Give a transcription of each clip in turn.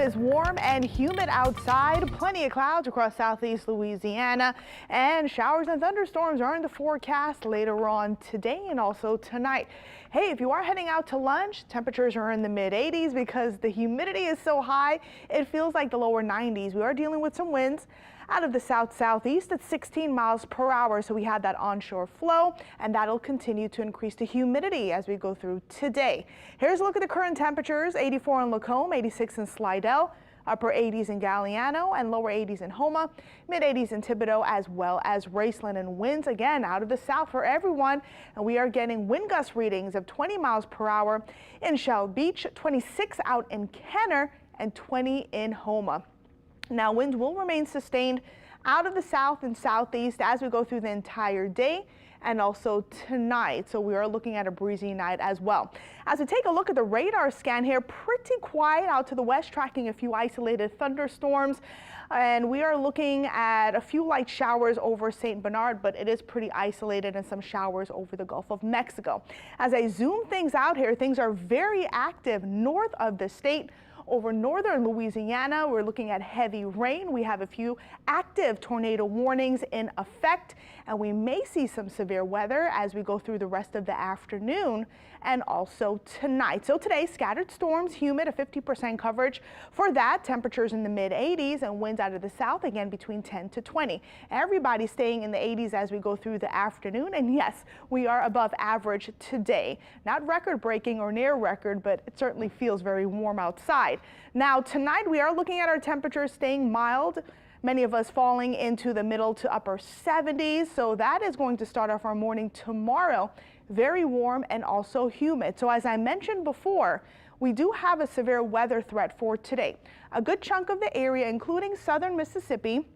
It's warm and humid outside, plenty of clouds across southeast Louisiana, and showers and thunderstorms are in the forecast later on today and also tonight. Hey, if you are heading out to lunch, temperatures are in the mid-80s because the humidity is so high, it feels like the lower 90s. We are dealing with some winds out of the south-southeast at 16 miles per hour. So we had that onshore flow, and that'll continue to increase the humidity as we go through today. Here's a look at the current temperatures: 84 in Lacombe, 86 in Slidell, upper 80s in Galliano, and lower 80s in Houma, mid 80s in Thibodaux, as well as Raceland. And winds again out of the south for everyone, and we are getting wind gust readings of 20 miles per hour in Shell Beach, 26 out in Kenner, and 20 in Houma. Now, winds will remain sustained out of the south and southeast as we go through the entire day and also tonight. So we are looking at a breezy night as well. As we take a look at the radar scan here, pretty quiet out to the west, tracking a few isolated thunderstorms. And we are looking at a few light showers over St. Bernard, but it is pretty isolated, and some showers over the Gulf of Mexico. As I zoom things out here, things are very active north of the state. Over northern Louisiana, we're looking at heavy rain. We have a few active tornado warnings in effect, and we may see some severe weather as we go through the rest of the afternoon and also tonight. So today, scattered storms, humid, a 50% coverage. For that, temperatures in the mid 80s and winds out of the south again between 10 to 20. Everybody staying in the 80s as we go through the afternoon. And yes, we are above average today. Not record breaking or near record, but it certainly feels very warm outside. Now tonight we are looking at our temperatures staying mild, many of us falling into the middle to upper 70s. So that is going to start off our morning tomorrow, very warm and also humid. So as I mentioned before, we do have a severe weather threat for today. A good chunk of the area, including southern Mississippi,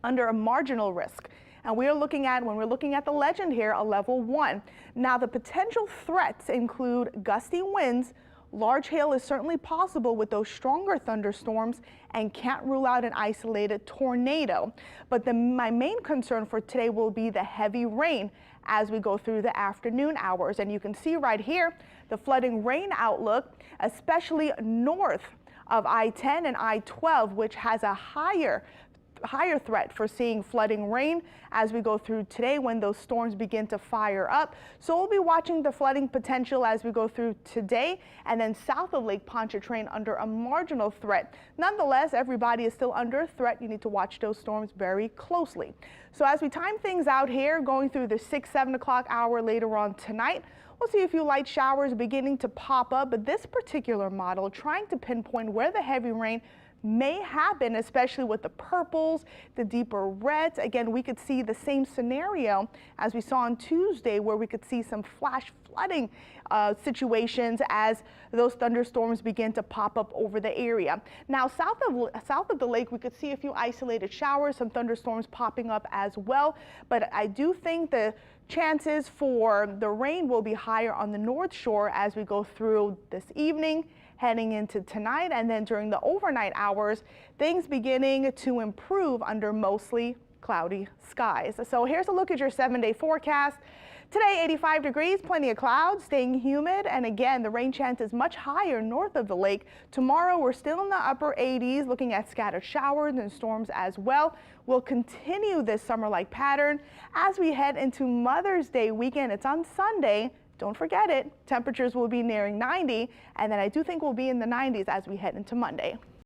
under a marginal risk. And we are looking at, when we're looking at the legend here, a level 1. Now the potential threats include gusty winds. Large hail is certainly possible with those stronger thunderstorms, and can't rule out an isolated tornado. But my main concern for today will be the heavy rain as we go through the afternoon hours. And you can see right here the flooding rain outlook, especially north of I-10 and I-12, which has a higher threat for seeing flooding rain as we go through today when those storms begin to fire up. So we'll be watching the flooding potential as we go through today, and then south of Lake Pontchartrain under a marginal threat. Nonetheless, everybody is still under threat. You need to watch those storms very closely. So as we time things out here, going through the 6-7 o'clock hour later on tonight, we'll see a few light showers beginning to pop up, but this particular model trying to pinpoint where the heavy rain may happen, especially with the purples, the deeper reds. Again, we could see the same scenario as we saw on Tuesday, where we could see some flash flooding situations as those thunderstorms begin to pop up over the area. Now, south of the lake, we could see a few isolated showers, some thunderstorms popping up as well. But I do think the chances for the rain will be higher on the North Shore as we go through this evening, heading into tonight, and then during the overnight hours, things beginning to improve under mostly cloudy skies. So here's a look at your 7-day forecast. Today, 85 degrees, plenty of clouds, staying humid, and again, the rain chance is much higher north of the lake. Tomorrow, we're still in the upper 80s, looking at scattered showers and storms as well. We'll continue this summer-like pattern as we head into Mother's Day weekend. It's on Sunday. Don't forget it. Temperatures will be nearing 90, and then I do think we'll be in the 90s as we head into Monday.